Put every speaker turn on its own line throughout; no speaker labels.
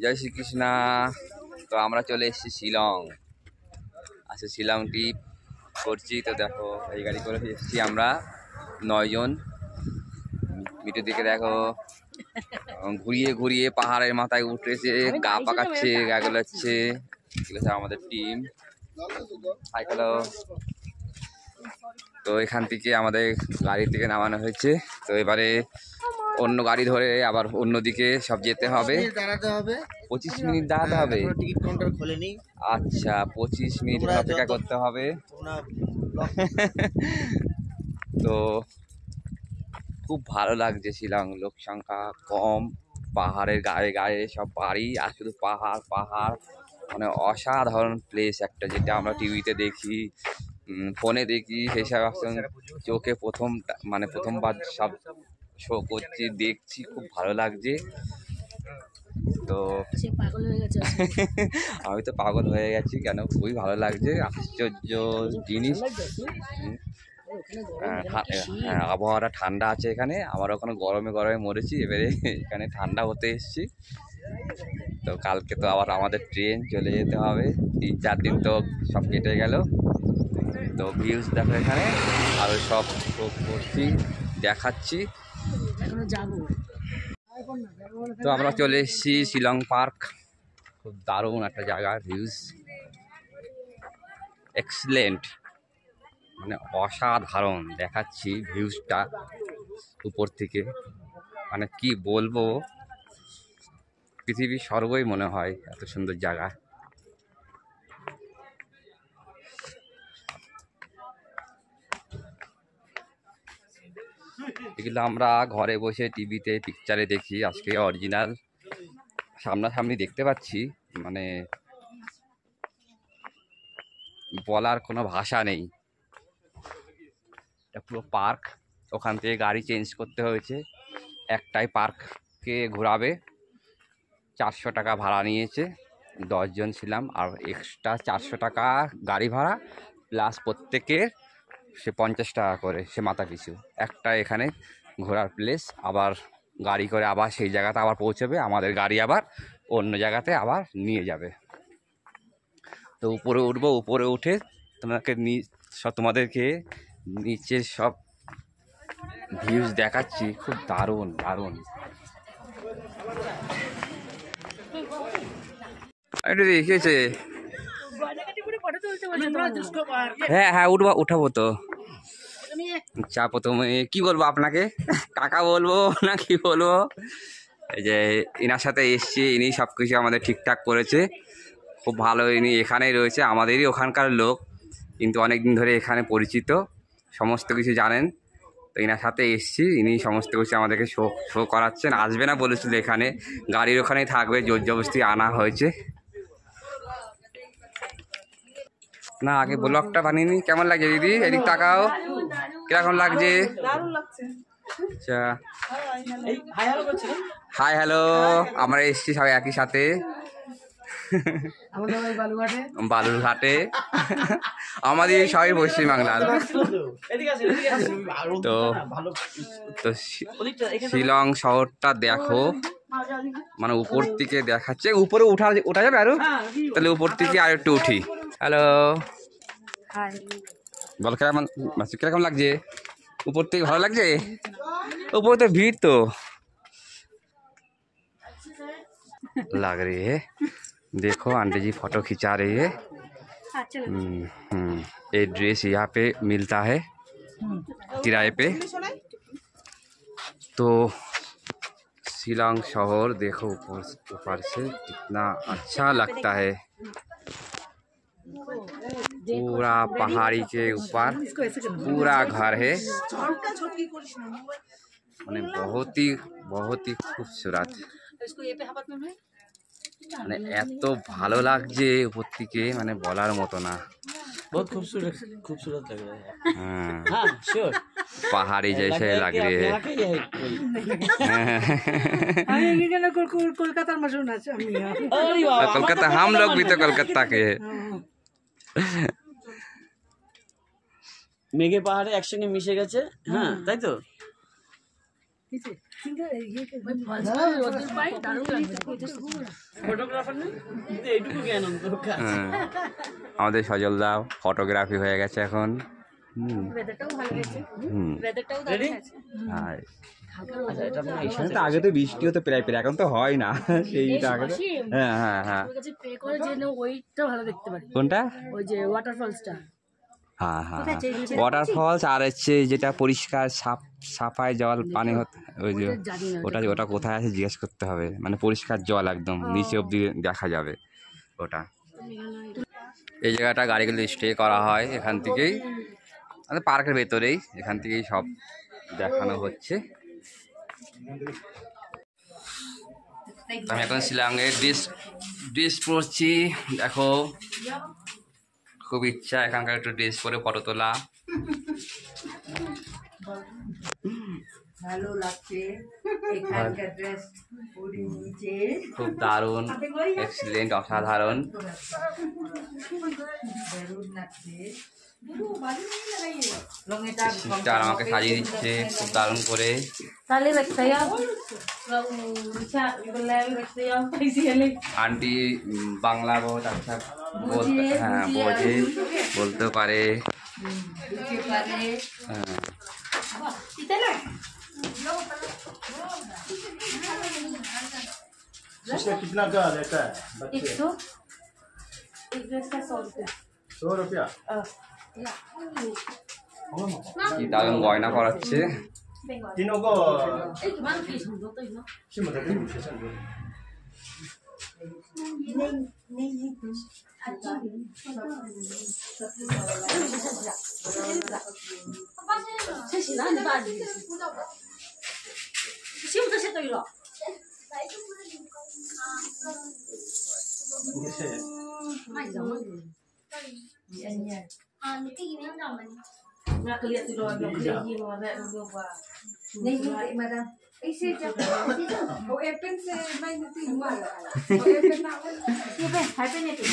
জয় শ্রীকৃষ্ণা। তো আমরা চলে এসেছি শিলং। আচ্ছা, শিলং ট্রিপ করছি। তো দেখো এই গাড়ি করে এসেছি আমরা 9 জন। মিটুর দিকে দেখো ঘুরিয়ে ঘুরিয়ে পাহাড়ের মাথায় উঠেছে, গা পাকাচ্ছে, গা গোলাচ্ছে। আমাদের টিম সাইকেলও। তো এখান থেকে আমাদের গাড়ি থেকে নামানো হয়েছে। তো এবারে অন্য গাড়ি ধরে আবার অন্যদিকে সব যেতে হবে। 25 মিনিট দাঁড়াতে হবে।
টিকিট কাউন্টার খোলেনি।
আচ্ছা, 25 মিনিট অপেক্ষা করতে হবে। তো খুব ভালো লাগছে শিলং। লোক সংখ্যা কম, পাহাড়ের গায়ে গায়ে সব বাড়ি, আর শুধু পাহাড় পাহাড়। মানে অসাধারণ প্লেস একটা, যেটা আমরা টিভিতে দেখি, ফোনে দেখি, সেসব চোখে প্রথমবার সব শো করছি, দেখছি, খুব ভালো লাগছে। তো আমি তো পাগল হয়ে গেছি, কেন খুবই ভালো লাগছে, আশ্চর্য জিনিস। হ্যাঁ, আবহাওয়াটা ঠান্ডা আছে এখানে। আমার ওখানে গরমে গরমে মরেছি, এবারে এখানে ঠান্ডা হতে এসছি। তো কালকে তো আবার আমাদের ট্রেন, চলে যেতে হবে। 3-4 দিন তো সব কেটে গেল। তো ভিউজ দেখো এখানে, আর সব করছি, দেখাচ্ছি। তো আমরা চলে এসেছি শিলং পার্ক। খুব দারুণ একটা জায়গা, ভিউজ এক্সেলেন্ট, মানে অসাধারণ। দেখাচ্ছি ভিউজটা উপর থেকে, মানে কি বলবো, পৃথিবীর স্বর্গই মনে হয়, এত সুন্দর জায়গা। এগুলো আমরা ঘরে বসে টিভিতে পিকচারে দেখি, আজকে অরিজিনাল সামনাসামনি দেখতে পাচ্ছি। মানে বলার কোনো ভাষা নেই। এটা পুরো পার্ক। ওখান থেকে গাড়ি চেঞ্জ করতে হয়েছে। একটাই পার্ককে ঘোরাবে, 400 টাকা ভাড়া নিয়েছে। 10 জন ছিলাম, আর এক্সট্রা 400 টাকা গাড়ি ভাড়া, প্লাস প্রত্যেকের সে 50 টাকা করে, সে মাথা পিছু। একটা এখানে ঘোরার প্লেস, আবার গাড়ি করে আবার সেই জায়গাতে আবার পৌঁছবে। আমাদের গাড়ি আবার অন্য জায়গাতে আবার নিয়ে যাবে। তো উপরে উঠবো, উপরে উঠে তোমাদেরকে নিচের সব ভিউজ দেখাচ্ছি। খুব দারুণ দারুণ। একটু দেখেছে। হ্যাঁ হ্যাঁ, উঠাবো তো। চাপো। তুমি কি বলবো আপনাকে, কাকা বলবো না কি বলবো? এই যে ইনার সাথে এসছি, ইনি সব কিছু আমাদের ঠিকঠাক করেছে। খুব ভালো, ইনি এখানেই রয়েছে, আমাদেরই ওখানকার লোক, কিন্তু অনেক দিন ধরে এখানে পরিচিত, সমস্ত কিছু জানেন। তো ইনার সাথে এসছি, ইনি সমস্ত কিছু আমাদেরকে শো করাচ্ছেন। আসবে না বলেছিল, এখানে গাড়ির ওখানেই থাকবে, জোর জবরদস্তি আনা হয়েছে। না, আগে ব্লগটা বানিয়ে নি। কেমন লাগছে দিদি? এদিক তাকাও, কিরকম লাগছে? আচ্ছা, হাই হ্যালো। আমরা এসছি সবাই একই সাথে বালুরঘাটে। আমাদের সবাই পশ্চিমবাংলার। তো শিলং শহরটা দেখো, মানে উপর থেকে দেখাচ্ছে। উপরে ওঠা যাবে আরো? তাহলে উপর থেকে আর একটু উঠি। হ্যালো, বল কিরকম লাগছে? উপর থেকে ভালো লাগছে? উপরে তো ভিড় তো लग रही है। देखो आंटी जी फोटो खिंचा रही है। ये ड्रेस यहाँ पे मिलता है किराए पे। तो शिलंग शहर देखो ऊपर से कितना अच्छा लगता है। पूरा पहाड़ी के ऊपर पूरा घर है, মানে बहुत ही खूबसूरत। মানে এত ভালো লাগছে উপর থেকে, মানে বলার মতো না।
बहुत खूबसूरत लग रहा है।
हाँ
श्योर,
पहाड़ी जैसे लग रही है। कोलकाता, हम लोग भी तो कोलकाता के हैं।
মেঘে পাহাড়ে একসঙ্গে মিশে গেছে। হ্যাঁ, তাই তো।
আমাদের সজলদা ফটোগ্রাফি হয়ে গেছে এখন। এখানে তো আগে তো বৃষ্টি হতো প্রায় প্রায়, এখন তো হয় না সেইটা আগে। হ্যাঁ হ্যাঁ হ্যাঁ, কোনটা?
ওই যে ওয়াটারফলসটা।
হ্যাঁ হ্যাঁ, ওয়াটারফলস আর হচ্ছে যেটা পরিষ্কার সাফাই জল পানি হতে, ওই যে ওটা ওটা কোথায় আছে জিজ্ঞেস করতে হবে, মানে পরিষ্কার জল একদম নিচে অব্দি দেখা যাবে ওটা। এই জায়গাটা গাড়িগুলো স্টে করা হয় এখান থেকেই, মানে পার্কের ভেতরেই, এখান থেকেই সব দেখানো হচ্ছে। আমি এখন শিলংয়ের ড্রেস পরছি, দেখো খুব ইচ্ছা এখানকার একটু ড্রেস পরে ফটো তোলা।
ভালো লাগছে এখানকার ড্রেস পরে নিচে,
খুব দারুণ, এক্সিলেন্ট, অসাধারণ।
দারুণ লাগছে।
সিস্টার আমাকে সাজিয়ে দিচ্ছে খুব দারুণ করে। আন্টি বাংলা বহুত আচ্ছা বলতে, হ্যাঁ বোঝে, বলতে পারে। হ্যাঁ
इसका कितना का लेता है बच्चे? 100 रुपया।
কি দারুণ গয়না করাচ্ছে।
तीनों को सिम दे दो सेशन दो।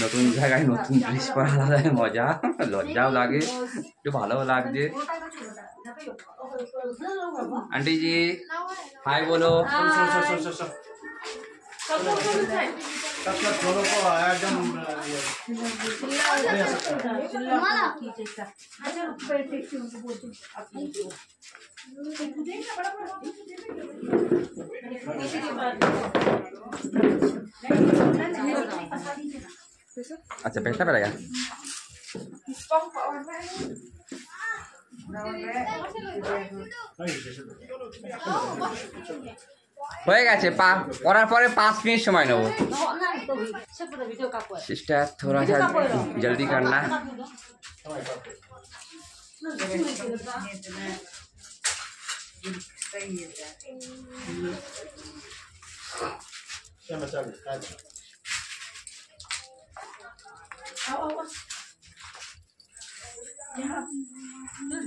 নতুন জায়গায় নতুন ড্রেস পরা আলাদা মজা, লজ্জাও লাগে, একটু ভালোও লাগছে। आंटी जी हाय बोलो।
सब दोनों को एकदम
अच्छा पैसा पड़ेगा। হয়ে গেছে, পড়ার পরে 5 মিনিট সময় নেব। सिस्टर थोड़ा सा जल्दी करना।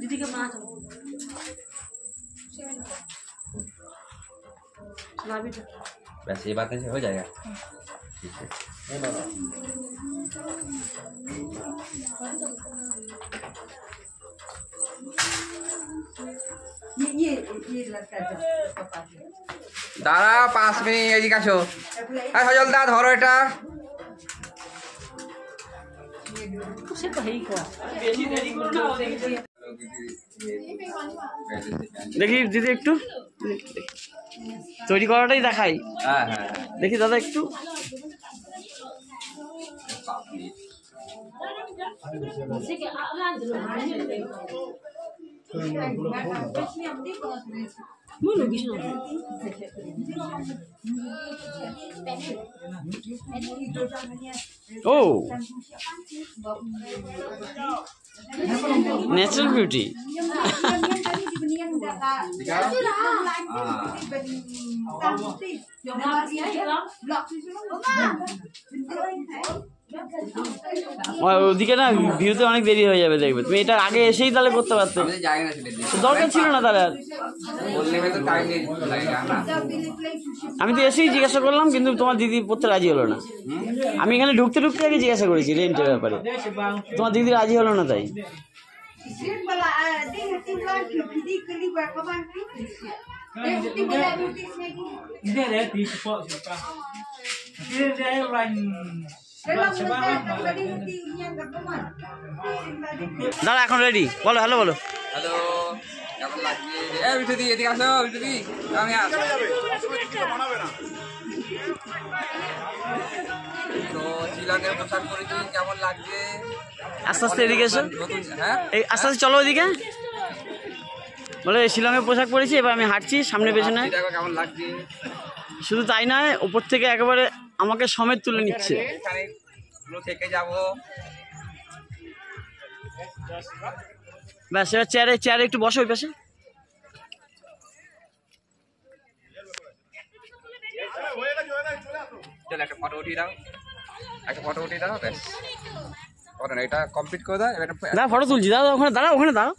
दीदी के माँ
बस ये बात नहीं हो जाएगा। ठीक है
ये लड़का
দাঁড়া 5 মিনিট এদিকে আসো। হ্যাঁ সজল দা ধরো এটা।
দেখি দিদি একটু তৈরি করাটাই দেখাই।
হ্যাঁ হ্যাঁ
দেখি দাদা একটু। ও ন্যাচারাল বিউটি। ওদিকে না ভিউতে অনেক দেরি হয়ে যাবে, দেখবে তুমি এটা আগে এসেই তাহলে করতে পারতে, দরকার ছিল না তাহলে আর। আমি তো এসেই জিজ্ঞাসা করলাম, কিন্তু তোমার দিদি পড়তে রাজি হলো না। আমি এখানে ঢুকতে ঢুকতে আগে জিজ্ঞাসা করেছি রেন্টের ব্যাপারে, তোমার দিদি রাজি হলো না তাই। দাঁড়া এখন রেডি, বলো হ্যালো বলো।
হ্যালো, কেমন লাগছে? বিটুদি এদিকে আসো, বিটুদি আমি আসো। তো শিলংয়ে পোশাক পরেছি, কেমন লাগছে?
আস্তে আস্তে এদিকে এসো,
নতুন, হ্যাঁ
এই আস্তে আস্তে চলো ওইদিকে। বলে শিলংয়ে পোশাক পরেছি, এবার আমি হাঁটছি সামনে পেছনে।
দেখো কেমন লাগছে?
শুধু তাই নয়, ওপর থেকে একেবারে আমাকে সমেত তুলে নিচ্ছে।
এখানে পুরো থেকে যাবো।
ব্যাস, এবার চেয়ারে চেয়ারে একটু বসো ওই পাশে।
চল একটা ফটো উঠিয়ে দাও, একটা ফটো উঠিয়ে দাও, ব্যাস। ফটো না, এটা কমপ্লিট করে দাও। এবার
দাঁড়া ফটো তুলছি, দাঁড়া ওখানে দাঁড়া, ওখানে দাঁড়া।